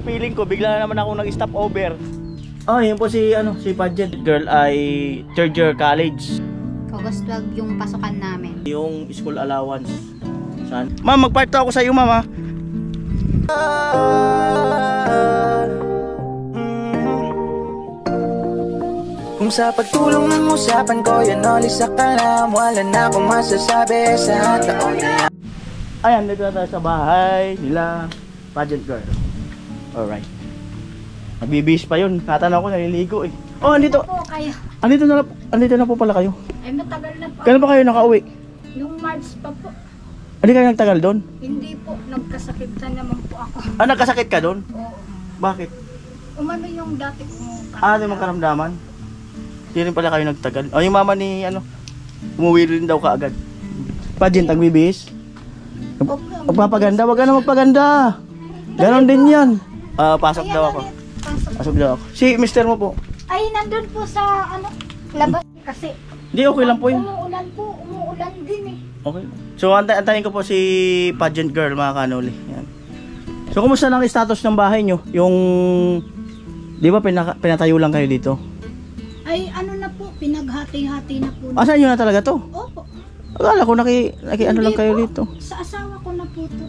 feeling ko bigla na naman ako nag-stop over. Oh, yun po si si pageant girl ay third year college. August 12 yung pasukan namin. Yung school allowance. Saan? Ma'am, mag-part ako sa iyo, mama. Kung sa pagtulong ng usapan ko, yan ulit sa kalam. Wala na akong masasabi sa taon na. Ayan, dito na tayo sa bahay nila pageant girl. Alright. Nagbibihis pa yun. Natanaw ko, naliligo eh. Oh, andito. Po kayo. Andito na po pala kayo. Ay, matagal na po. Kailan pa kayo nakauwi? Yung March pa po. Hindi kayo nagtagal doon? Hindi po. Nagkasakitan naman po ako. Ah, nagkasakit ka doon? Oo. Bakit? Umano yung dati kong Ah, di mong karamdaman? Hindi rin pala kayo nagtagal. Oh, yung mama ni umuwi rin daw kaagad. Pageant, ang bibihis? Magpapaganda? Wag ka na magpaganda. Ganon din yan. Pasok daw ako. Pasok daw ako. Si mister mo po? Ay, nandun po sa labas kasi. Hindi, okay lang po yun. Umuulan din eh. Okay. So, antayin ko po si pageant girl, mga kanuli. Yan. So, kumusta lang ang status ng bahay nyo? Yung, di ba pinatayo lang kayo dito? Ay, na po, pinaghati-hati na po. Asan nyo na talaga to? Opo. Akala ko lang kayo po, dito. Sa asawa ko na po to.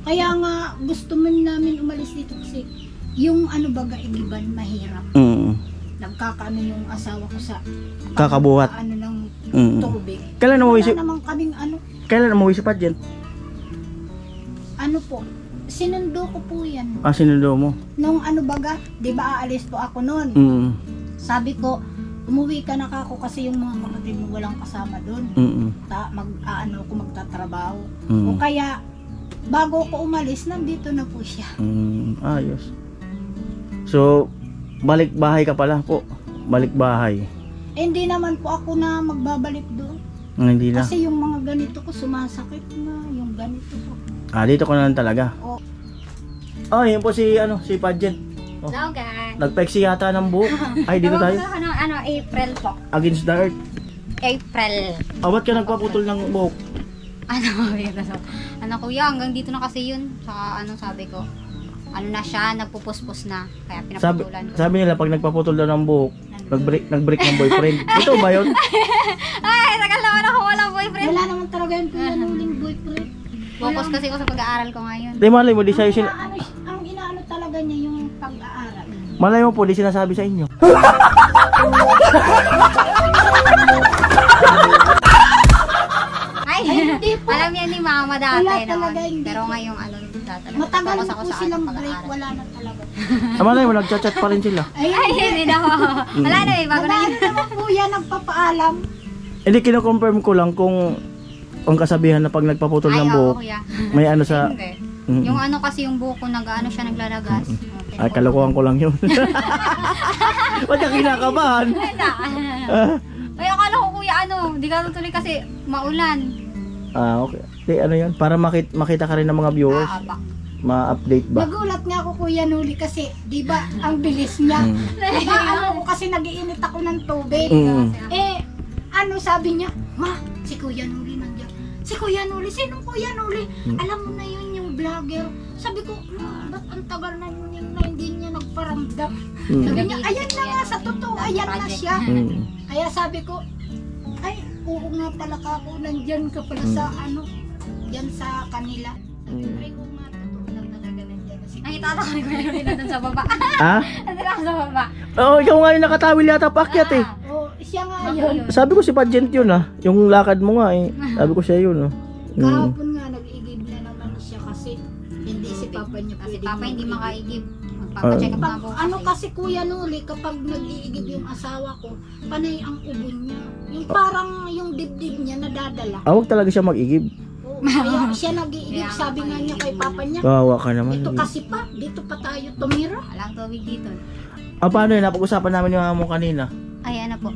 Kaya nga, gusto man namin umalis dito kasi yung baga igiban, mahirap. Nagkakaano yung asawa ko sa kakabuhat. Ng tubig. Kailan umuwi si... Wala naman kaming Kailan umuwi si pageant? Po, sinundo ko po yan. Ah, sinundo mo? Nung baga, di ba aalis po ako nun? Sabi ko, umuwi ka na ako kasi yung mga kapatid mo walang kasama doon. Ko magtatrabaho. O kaya, bago ko umalis, nandito na po siya. Ayos. So, balik bahay ka pala po. Balik bahay. Hindi naman po ako na magbabalik doon. Hindi na. Kasi yung mga ganito ko sumasakit na, yung ganito ko. Dito ko na lang talaga. Oh, yun po si pageant. Oh. Hello guys. Nagpeksi yata ng buhok. Ay, dito tayo. April po. Against the earth. April. Ba't ka nagpaputol ng buhok? Kuya, hanggang dito na kasi yun. Saka sabi ko, na siya, nagpupuspos na. Kaya pinaputulan ko. Sabi nila, pag nagpaputol daw ng buhok, nag-break ng boyfriend. Ito ba yun? Ay, tagal naman ako walang boyfriend. Wala naman talaga yun kuya, nuling boyfriend. Focus kasi ko sa pag-aaral ko ngayon. Di malay mo, di sa'yo ang inaano talaga niya yung pag-aaral. Malay mo po, di sinasabi sa inyo. Ay, hindi po. Alam niya ni mama dati. Wala talaga, hindi. Pero ngayong talaga. Matagal na po silang break, wala na talaga. Malay mo, nagchat-chat pa rin sila. Ay, hindi na po. Wala na eh, bago na yun. Wala naman po yan, nagpapaalam. Hindi, kino-confirm ko lang kung ang kasabihan na pag nagpaputol ng buhok, may sa... Yung kasi yung buhok ko, siya naglalagas. Ay, kalokohan ko lang yun. Ba't ka kinakabahan? Ay, akala ko kuya, di ka tutuloy kasi maulan. Okay. Yan? Para makita ka rin ng mga viewers. Ma-update ba? Nagulat nga ako kuya Nuli kasi, di ba, ang bilis niya. Diba, kasi nagiinit ako ng tubig. Sabi niya, ma, si Kuya Nuli nandiyan. Si Kuya Nuli, sinong Kuya Nuli? Alam mo na yun yung vlogger. Sabi ko, ba't ang tagal na yun na hindi niya nagparamdam? Sabi niya, ayan na nga, sa totoo, ayan na siya. Kaya sabi ko, ay, oo nga pala ka ako, nandyan ka pala sa dyan sa kanila. Sabi ko, ay, oo nga, totoo lang talaga nandyan. Nakita ko ni Kuya Nuli nandun sa baba. Nandun ako sa baba. Oo, ikaw nga yung nakatawil yata pakyat eh. Siya nga yun. Sabi ko si pageant yun yung lakad mo nga eh. Sabi ko siya yun Kahapon nga nag-iigib na naman siya kasi hindi si Papa niya pwede. Si Papa hindi makaigib. Magpapacheck up na po. Kasi Kuya Nuli, kapag nag-iigib yung asawa ko, panay ang ubon niya. Yung parang yung dibdib niya nadadala. Huwag talaga siya mag-igib. Kaya siya nag-iigib, sabi nga niya kay Papa niya. Kawawa ka naman. Ito kasi pa, dito pa tayo tumira. Walang tubig dito. Paano yun? Napag-usapan namin yung amo kanina. Ay, po.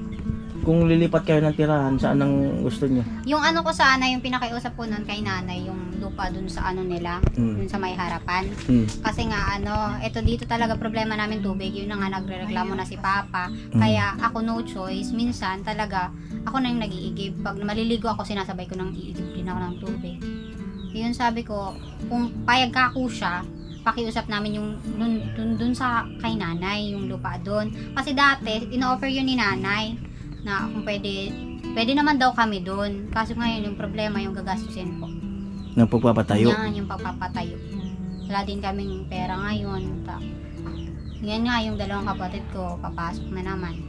Kung lilipat kayo ng tirahan, saan ang gusto niyo? Yung ko sana, yung pinakiusap ko nun kay nanay, yung lupa dun sa nila, dun sa may harapan. Kasi nga ito dito talaga problema namin tubig, yun na nga nagrereklamo na si Papa. Kaya ako no choice, minsan talaga ako na yung nag-iigib. Pag maliligo ako, sinasabay ko nang iigib din ako ng tubig. Yun sabi ko, kung payag ka ako siya, pakiusap namin yung dun sa kay nanay, yung lupa dun. Kasi dati, ino-offer yun ni nanay na kung pwede naman daw kami dun. Kaso ngayon, yung problema, yung gagastusin po. Ng pagpapatayo. Yan, yung pagpapatayo. Wala din kaming pera ngayon. Yan nga, yung dalawang kapatid ko, papasok na naman.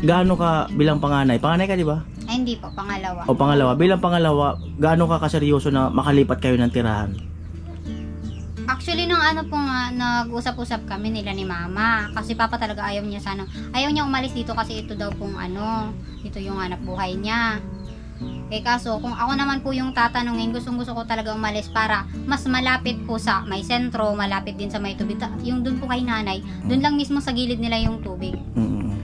Gaano ka bilang panganay? Panganay ka, di ba? Ay, hindi po, pangalawa. O pangalawa. Bilang pangalawa, gaano ka kaseryoso na makalipat kayo ng tirahan? Actually, nung ano po nga, nag-usap-usap kami nila ni mama. Kasi papa talaga ayaw niya umalis dito kasi ito daw pong ito yung hanap buhay niya. Kaso, kung ako naman po yung tatanungin, gustong-gusto ko talaga umalis para mas malapit po sa may sentro, malapit din sa may tubig. Yung dun po kay nanay, dun lang mismo sa gilid nila yung tubig.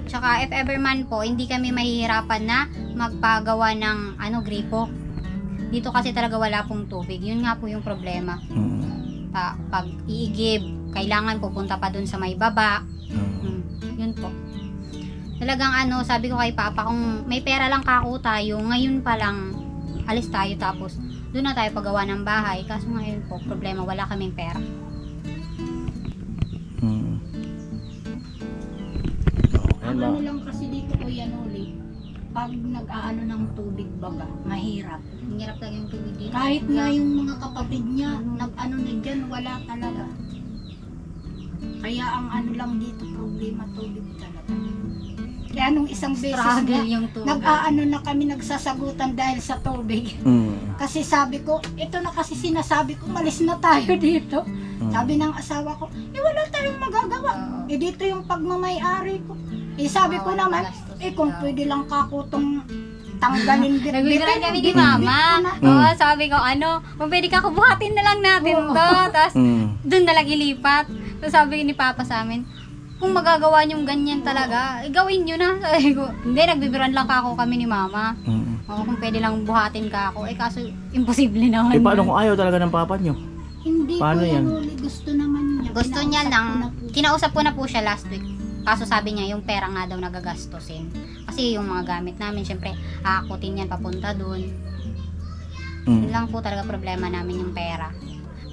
Tsaka if ever man po, hindi kami mahihirapan na magpagawa ng gripo. Dito kasi talaga wala pong tubig. Yun nga po yung problema. Pag iigib, kailangan pupunta pa dun sa may baba. Yun po. Talagang sabi ko kay papa, kung may pera lang kako tayo, ngayon pa lang alis tayo tapos doon na tayo pagawa ng bahay. Kaso ngayon po, problema, wala kaming pera. Ang lang kasi dito, Kuya Noli, pag nag-aano ng tubig baga, mahirap. Hirap lang yung tubig dito. Kahit nga yung mga kapatid niya, nag-ano na dyan, wala talaga. Kaya ang lang dito, problema tubig talaga. Kaya nung isang beses nag-aano na kami nagsasagutan dahil sa tubig. Kasi sabi ko, ito na kasi sinasabi ko, malis na tayo dito. Sabi ng asawa ko, wala tayong magagawa. Dito yung pagmamay-ari ko. Sabi ko naman, kung pwede lang kakutong tanggalin bit-bitin. Nagbibiran kami ni mama. Oo, sabi ko, kung pwede ka kubuhatin na lang natin to. Tapos, dun na lang ilipat. Tapos sabi ni papa sa amin, kung magagawa niyong ganyan talaga, gawin nyo na. Sabi ko, hindi, nagbibiran lang ako kami ni mama. Oo, kung pwede lang buhatin ka ako. Kaso, imposible naman. Paano kung ayaw talaga ng papa nyo? Hindi paano po yan? Gusto naman niya. Gusto niya lang, kinausap ko na po siya last week. Kaso sabi niya, yung pera nga daw nagagastusin. Kasi yung mga gamit namin, syempre, aakutin yan papunta dun. Yun lang po talaga problema namin yung pera.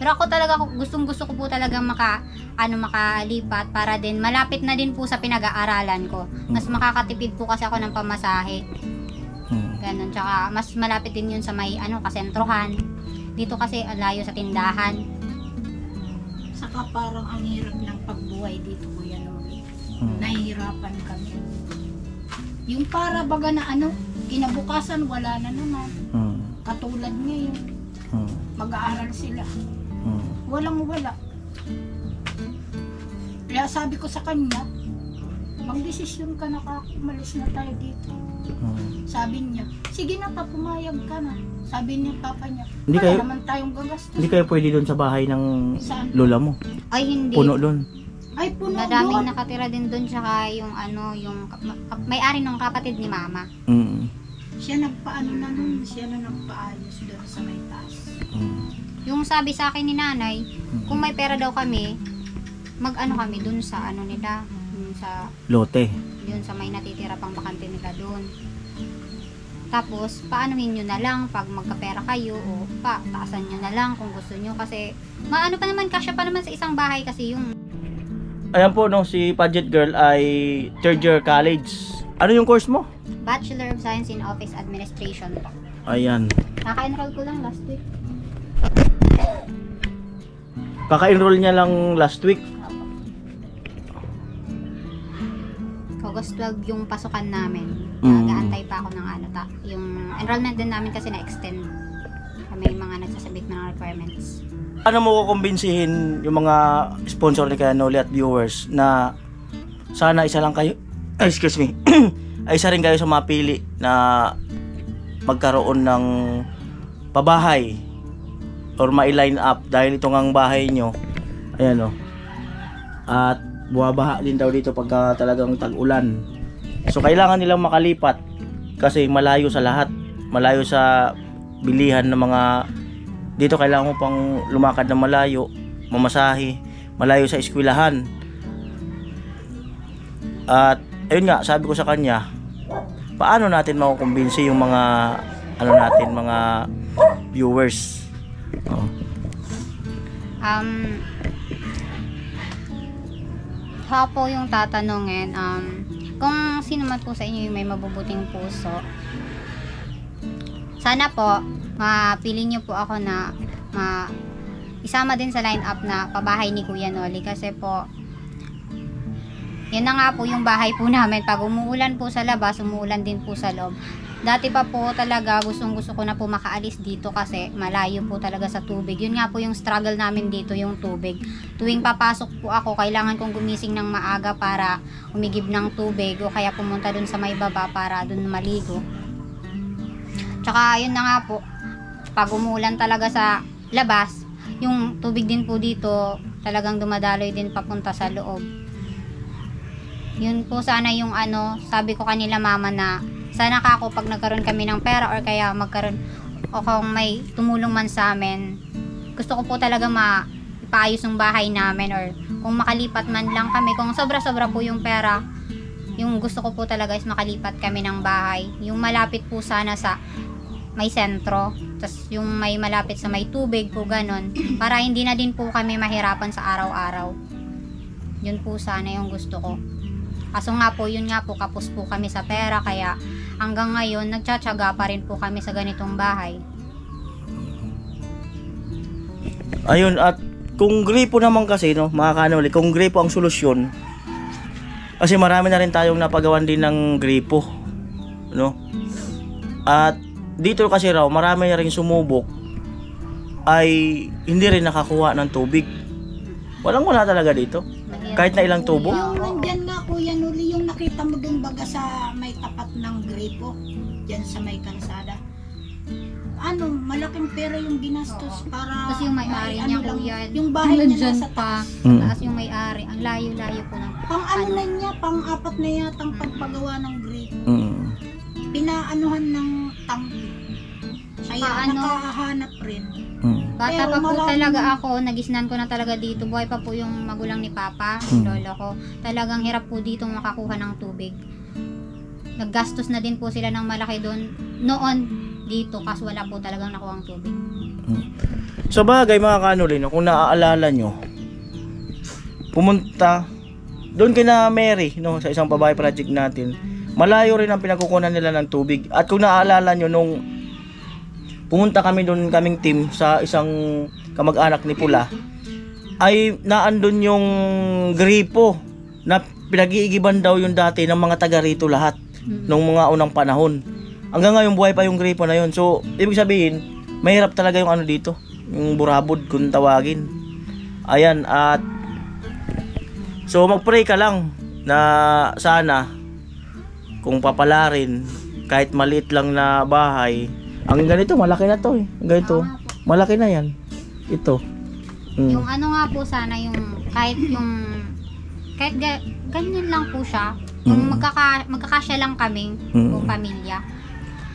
Pero ako talaga, gustong-gusto ko po talaga makalipat para din, malapit na din po sa pinag-aaralan ko. Mas makakatipid po kasi ako ng pamasahe. Ganon, tsaka mas malapit din yun sa may, kasentrohan. Dito kasi, layo sa tindahan. Saka parang ang hirap ng pagbuhay dito, Kuya Noli. Nahihirapan kami. Yung para baga na kinabukasan wala na naman. Katulad ngayon. Mag-aaral sila. Walang wala. Kaya sabi ko sa kanya, magdesisyon ka na umalis na tayo dito. Sabi niya, sige na pa, pumayag ka na. Sabi niya papa niya, wala naman tayong gagastos. Hindi kayo pwede doon sa bahay ng lola mo? Ay, hindi. Puno doon? Ay, puno doon. Madaming nakatira din doon, tsaka yung may-ari ng kapatid ni mama. Siya nagpaano na nun, siya na nagpaayos doon sa may taas. Yung sabi sa akin ni nanay, kung may pera daw kami, kami dun sa nila, dun sa lote. Yun sa may natitira pang bakante nila dun. Tapos, paanohin nyo na lang pag magkapera kayo o taasan nyo na lang kung gusto nyo kasi pa naman, kasya pa naman sa isang bahay kasi yung Ayan po, si Paget Girl ay third year college. Ano yung course mo? Bachelor of Science in Office Administration po. Ayan. Kaka-enroll ko lang last week. Kaka-enroll niya lang last week. August 12 yung pasukan namin. Nag-aantay pa ako ng yung enrollment din namin kasi na-extend. May mga nagsasabit ng requirements. Ano mo kukumbinsihin yung mga sponsor ni Kuya Noli at viewers na sana isa lang kayo, excuse me, ay isa rin kayo sa mapili na magkaroon ng pabahay or ma-line up dahil itong ang bahay nyo, ayan at buwabaha din daw dito pagka talagang tag-ulan. So kailangan nilang makalipat kasi malayo sa lahat, malayo sa bilihan ng mga dito, kailangan mo pang lumakad na malayo, mamasahe, malayo sa eskwelahan. At ayun nga, sabi ko sa kanya, paano natin makukumbinsi yung mga mga viewers. Ha po yung tatanungin, kung sino man po sa inyo yung may mabubuting puso, sana po mapili niyo po ako na isama din sa line-up na pabahay ni Kuya Noli, kasi po yan na nga po yung bahay po namin. Pag umuulan po sa labas, umuulan din po sa loob. Dati pa po talaga gustong-gusto ko na po makaalis dito kasi malayo po talaga sa tubig. Yun nga po yung struggle namin dito, yung tubig. Tuwing papasok po ako, kailangan kong gumising ng maaga para umigib ng tubig o kaya pumunta dun sa may baba para dun maligo. Tsaka yun na nga po, pag umuulan talaga sa labas, yung tubig din po dito talagang dumadaloy din papunta sa loob. Yun po sana yung sabi ko kanila mama na sana ako pag nagkaroon kami ng pera or kaya magkaroon o kung may tumulong man sa amin, gusto ko po talaga ipaayos yung bahay namin, or kung makalipat man lang kami, kung sobra-sobra po yung pera, yung gusto ko po talaga is makalipat kami ng bahay, yung malapit po sana sa may sentro, tas yung may malapit sa may tubig po, ganon, para hindi na din po kami mahirapan sa araw-araw. Yun po sana yung gusto ko. Kaso nga po, yun nga po, kapos po kami sa pera, kaya hanggang ngayon, nagtsatsaga pa rin po kami sa ganitong bahay. Ayun, at kung gripo naman kasi, no, mga kanoli, kung gripo ang solusyon, kasi marami na rin tayong napagawan din ng gripo, no? At dito kasi raw, marami na rin sumubok ay hindi rin nakakuha ng tubig. Wala talaga dito. Kahit na ilang tubo. Yung nandyan nga Kuya Noli, yung nakita mo dun baga sa may tapat ng gripo, dyan sa may kalsada. Malaking pera yung ginastos para Tapos yung may-ari niya po yan. Yung bahay niya nasa pa. taas. Taas yung may-ari. Ang layo-layo po ng Na niya, pang-apat na yatang pagpagawa ng gripo. Pinaanuhan ng tangki. Kaya nakahanap rin. Bata Pero pa po marami- talaga ako, nagisnan ko na talaga dito. Buhay pa po yung magulang ni Papa, lolo ko. Talagang hirap po dito makakuha ng tubig. Naggastos na din po sila ng malaki doon noon dito kasi wala po talagang nakuhang tubig. Sa bagay mga kanoli, no, kung naaalala nyo, pumunta doon kina Mary, no, sa isang pabahay project natin. Malayo rin ang pinagkukunan nila ng tubig. At kung naaalala nyo, nung pumunta kami doon, kaming team sa isang kamag-anak ni Pula, ay naandun yung gripo na pinag-iigiban daw yung dati ng mga taga rito lahat nung mga unang panahon. Hanggang ngayon buhay pa yung gripo na yun. So ibig sabihin, mahirap talaga yung dito, yung burabod kung tawagin. Ayan, at so mag-pray ka lang na sana kung papalarin kahit maliit lang na bahay. Ang ganito, malaki na to eh. Ganito, malaki na yan. Ito. Yung nga po sana, yung kahit ganyan lang po siya. Yung magkakasya lang kaming buong pamilya.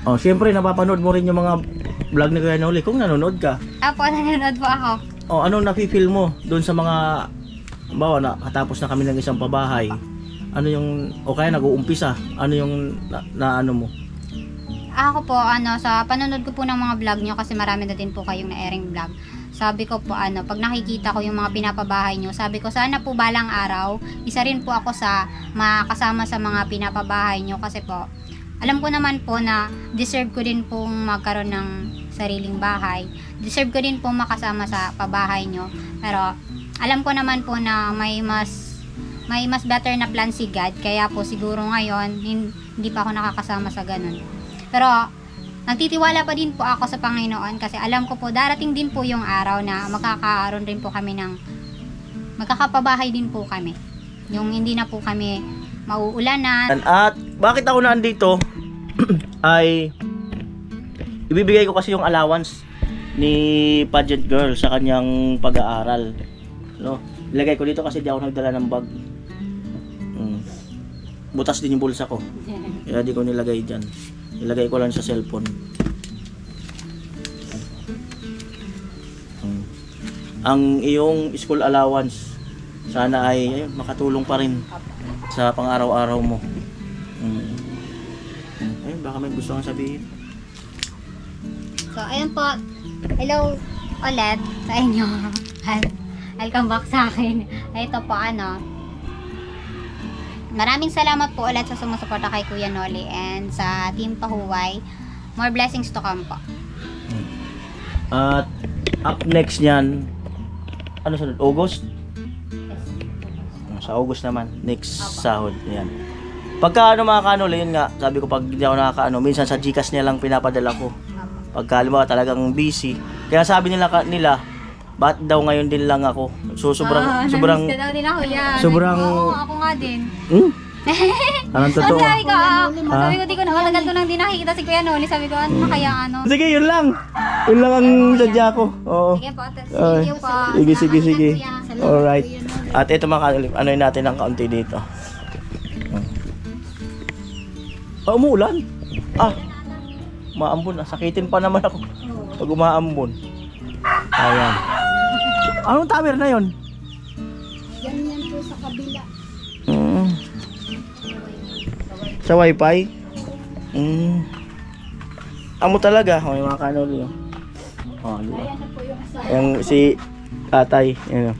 Oh, syempre napapanood mo rin yung mga vlog ni Kuya Noli kung nanonood ka. Apo, nanonood po ako. Oh, anong nafi-feel mo doon sa mga bawa na katapos na kami ng isang pabahay? Ano yung o kaya nag-uumpisa? Ano yung na ano mo? Ako po, sa panonood ko po ng mga vlog nyo, kasi marami na din po kayong na-airing vlog. Sabi ko po, pag nakikita ko yung mga pinapabahay nyo, sabi ko, sana po balang araw, isa rin po ako sa makasama sa mga pinapabahay nyo. Kasi po, alam ko naman po na deserve ko din pong magkaroon ng sariling bahay. Deserve ko din pong makasama sa pabahay nyo. Pero, alam ko naman po na may mas better na plan si God. Kaya po, siguro ngayon, hindi pa ako nakakasama sa ganun. Pero, nagtitiwala pa din po ako sa Panginoon kasi alam ko po, darating din po yung araw na magkakaroon rin po kami magkakapabahay din po kami. Yung hindi na po kami mauulanan. At bakit ako naandito ay ibibigay ko kasi yung allowance ni pageant girl sa kanyang pag-aaral. No? Ilagay ko dito kasi di ako nagdala ng bag. Butas din yung bulsa ko. Kaya di ko nilagay dyan. Ilagay ko lang sa cellphone. Ang iyong school allowance sana ay makatulong pa rin sa pang-araw-araw mo. Ayun, baka may gusto kang sabihin. So, ayun po. Hello ulit sa inyo. Welcome back sa akin. Ito po ano. Maraming salamat po ulit sa sumusuporta kay Kuya Noli and sa Team Pahuway. More blessings to come po. At up next niyan, ano sunod? August? Sa August naman, next sahod. Yan. Pagka ano mga kanol, yun nga, sabi ko pag hindi ako nakakaano, minsan sa Gcash niya lang pinapadala ko. Pagka halimbawa talagang busy. Kaya sabi nila ba't daw ngayon din lang ako? So sobrang Namiss ka daw din ako yan. sobrang Oo, ako nga din. Anong totoo? Sabi ko, di ko na malagal ko nang di nakikita si Kuya Noli. Sabi ko, ano kaya ano? Sige, yun lang. Yun lang ang sadya ko. Oo. Sige po, thank you po. Sige. Salamat, Kuya. Alright. At ito mga kanol, ano yun natin ng kaunti dito. Umuulan. Maambon. Sakitin pa naman ako pag umaambon. Ayan. Anong tower na yun? Yan po sa kabila. Sa wifi? Amo talaga. May mga kanol yun. Diba? Ayan na po yung asawa. Yung si tatay. Yan.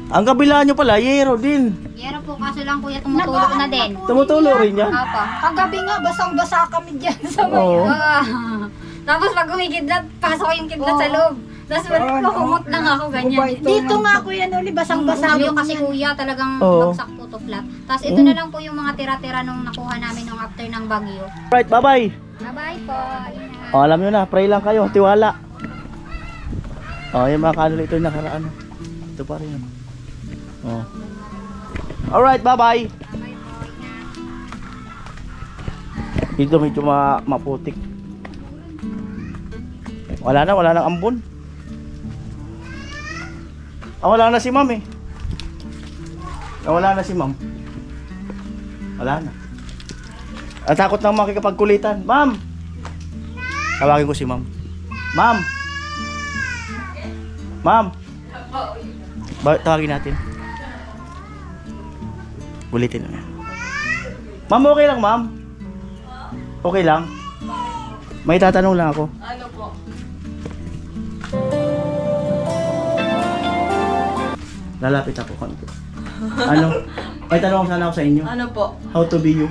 Ang kabila nyo pala, yero din. Yero po, kaso lang kuya, tumutulog na din. Tumutulo rin yan. Apa. Kagabi nga, basang-basa kami dyan sa may. Oo. Tapos pag kumikidlat, pasok ko yung kidlat sa loob. Tapos makumot lang ako ganyan. Dito nga Kuya Noli, basang-basa Sabi ko kami kasi yan. kuya talagang Oo. bagsak po to flat. Tapos ito na lang po yung mga tira-tira nung nakuha namin nung after ng bagyo. Alright, bye-bye. Bye-bye po. Ingat. Alam nyo na, pray lang kayo, tiwala. Yung mga kanol ito yung nakaraan. Ito pa rin. Alright, bye-bye. Bye-bye po. Ingat. Dito medyo maputik. Wala nang ambon. Wala na si ma'am eh. Wala na si ma'am. Wala na. Takot nang makikipagkulitan. Ma'am! Tawagin ko si ma'am. Ma'am! Ma'am! Tawagin natin. Kulitin na. Ma'am, okay lang ma'am? Okay lang? May tatanong lang ako. Ano po? Lalapit ako konti. May tanong sana ako sa inyo. Ano po? How to be you?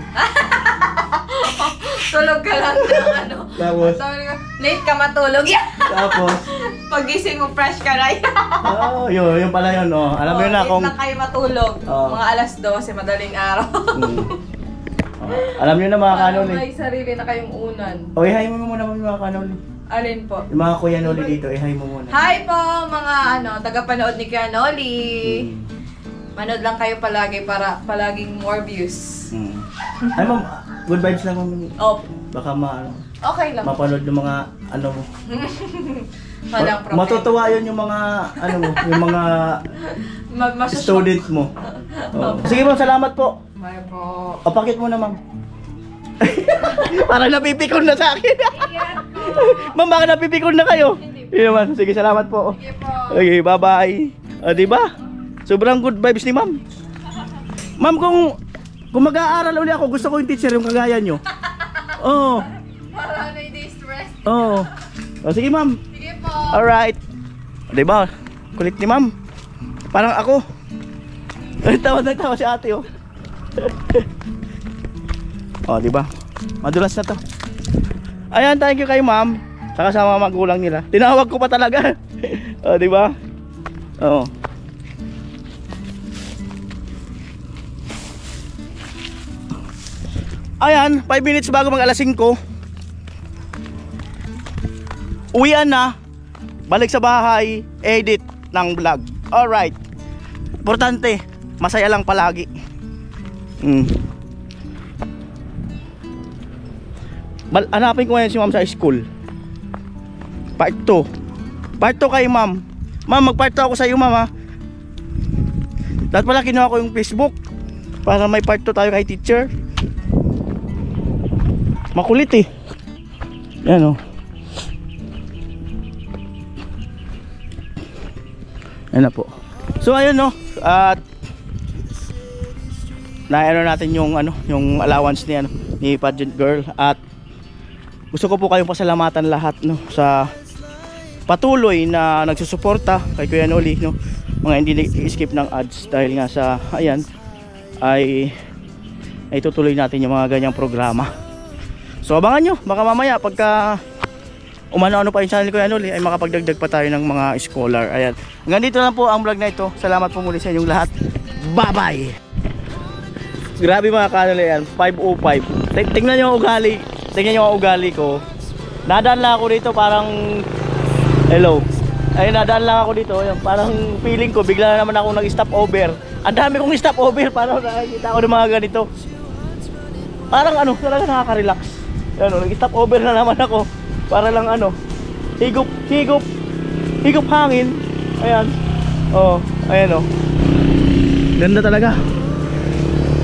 Tulog ka lang ng ano. Tapos, Sabi ko, late ka matulog. tapos, Pagising mo, fresh ka na. yun pala yun, Alam mo yun na late kung, lang kayo matulog. Oo. Mga alas 12, madaling araw. alam nyo na mga kanon eh. May sarili na kayong unan. Ihay mo muna mga kanon. Alin po? Yung mga kuya Noli dito, ihay mo muna. Hi po mga tagapanood ni Kuya Noli. Manood lang kayo palagi para palaging more views. Ay ma'am, good vibes lang ma'am. Oh, Baka okay lang. mapanood ng mga ano mo. Walang problem. Matutuwa yun yung mga ano mo, yung mga student mo. Sige ma'am, salamat po. Bye po. Pakit mo na ma'am. Parang napipikon na sa akin. Ma'am, baka napipikon na kayo. Hindi naman. Sige, salamat po. Sige po. Okay, bye-bye. Diba? Sobrang good vibes ni ma'am. Ma'am, kung mag-aaral uli ako, gusto ko yung teacher yung kagaya nyo. Oo. Para ano yung stress. Oo. Sige ma'am. Sige po. Alright. Diba? Kulit ni ma'am. Parang ako. Tawa si ate oh. Diba? Madulas na to. Ayan, thank you kay ma'am. Saka sa mga magulang nila. Tinawag ko pa talaga. Diba? Oo. Ayan, 5 minutes bago mag alas 5. Uwian na. Balik sa bahay, edit ng vlog. Alright. Importante, masaya lang palagi. Hanapin ko ngayon si ma'am sa school. Part 2. Part 2 kay ma'am. Ma'am, mag-part 2 ako sa iyo ma'am ha. Dapat pala kinuha ko yung Facebook para may part 2 tayo kay teacher. Makulit eh. Yan oh. Yan na po. So ayun no. At naano natin yung yung allowance ni pageant girl, at gusto ko po kayong pasalamatan lahat no sa patuloy na nagsusuporta kay Kuya Noli, no? Mga hindi nag-skip ng ads dahil nga sa ayan ay tutuloy natin yung mga ganyang programa. So abangan nyo, baka mamaya pagka umano-ano pa yung channel ko yan ay makapagdagdag pa tayo ng mga scholar. Ayan, hanggang dito lang po ang vlog na ito. Salamat po muli sa inyong lahat. Bye bye. Grabe mga kanol yan, 5:05. Tingnan nyo ang ugali. Tingnan nyo ang ugali ko. Nadaan lang ako dito parang hello. Ay, nadaan lang ako dito. Ayan, parang feeling ko bigla na naman ako nag-stop over. Ang dami kong stop over para nakikita ko ng mga ganito. Parang ano, talaga nakaka-relax. Ayan, nag-stop over na naman ako. Para lang ano, higop hangin. Ayan. Oh, ayan oh. Ganda talaga.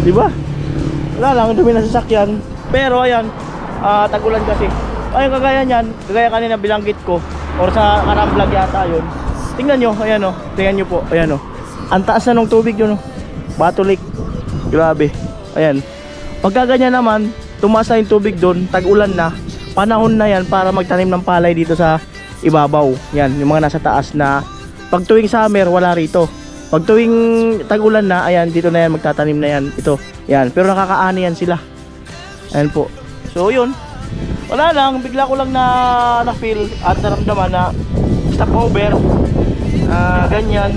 'Di ba? Wala lang dumi na sasakyan. Pero ayan, tag-ulan kasi. Ayun kagaya niyan, kagaya kanina bilanggit ko or sa kanang vlog yata 'yon. Tingnan niyo, ayan oh. Tingnan niyo po, ayan oh. Ang taas na ng tubig 'yun oh. Bato Lake. Grabe. Ayan. Pagka ganyan naman, tumaas na yung tubig doon, tag-ulan na. Panahon na yan para magtanim ng palay dito sa ibabaw. Yan, yung mga nasa taas na pag tuwing summer wala rito. Pag tuwing tag-ulan na, ayan, dito na yan magtatanim na yan. Ito, yan. Pero nakakaani yan sila. Ayan po. So yun. Wala lang, bigla ko lang na feel at naramdaman na stop over. Ganyan.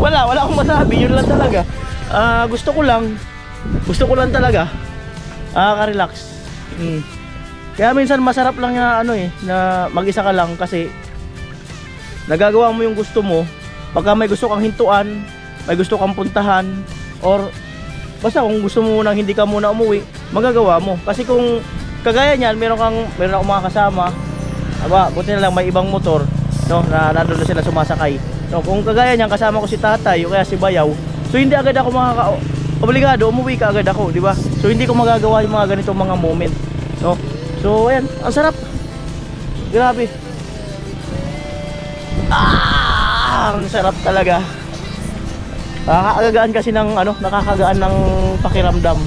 Wala akong masabi. Yun lang talaga. Gusto ko lang talaga ka-relax. Kaya minsan masarap lang na ano na mag-isa ka lang kasi nagagawa mo yung gusto mo. Pagka may gusto kang hintuan, may gusto kang puntahan, or basta kung gusto mo nang hindi ka muna umuwi, magagawa mo. Kasi kung kagaya niyan, meron akong mga kasama, buti na lang may ibang motor, no, na nandoon na sila sumasakay. No, kung kagaya niyan, kasama ko si tatay o kaya si bayaw, so hindi agad ako obligado, umuwi ka agad ako, di ba? So hindi ko magagawa yung mga ganitong mga moment, no? So ayan, ang sarap. Grabe. Ang sarap talaga. Nakakagaan kasi ng ano, nakakagaan ng pakiramdam.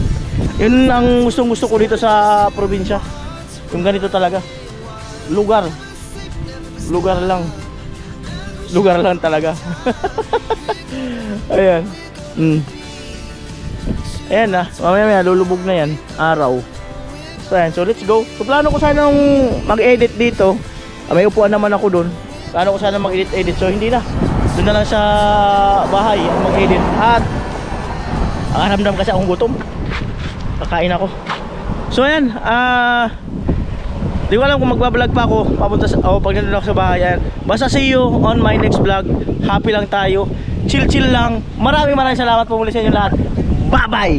Yun ang gustong-gusto ko dito sa probinsya. Yung ganito talaga. Lugar lang talaga. Ayan. Ayan na, mamaya lulubog na yan, araw. So ayan, so let's go. So plano ko sana mag-edit dito. May upuan naman ako doon. Plano ko sana mag-edit. So hindi na. Doon na lang sa bahay mag-edit. At nakaramdam kasi akong gutom. Kakain ako. So ayan, di ko alam kung magbablog pa ako papunta sa, pag nandun ako sa bahay. Ayan. Basta see you on my next vlog. Happy lang tayo. Chill lang. Maraming salamat po muli sa inyo lahat. Bye bye.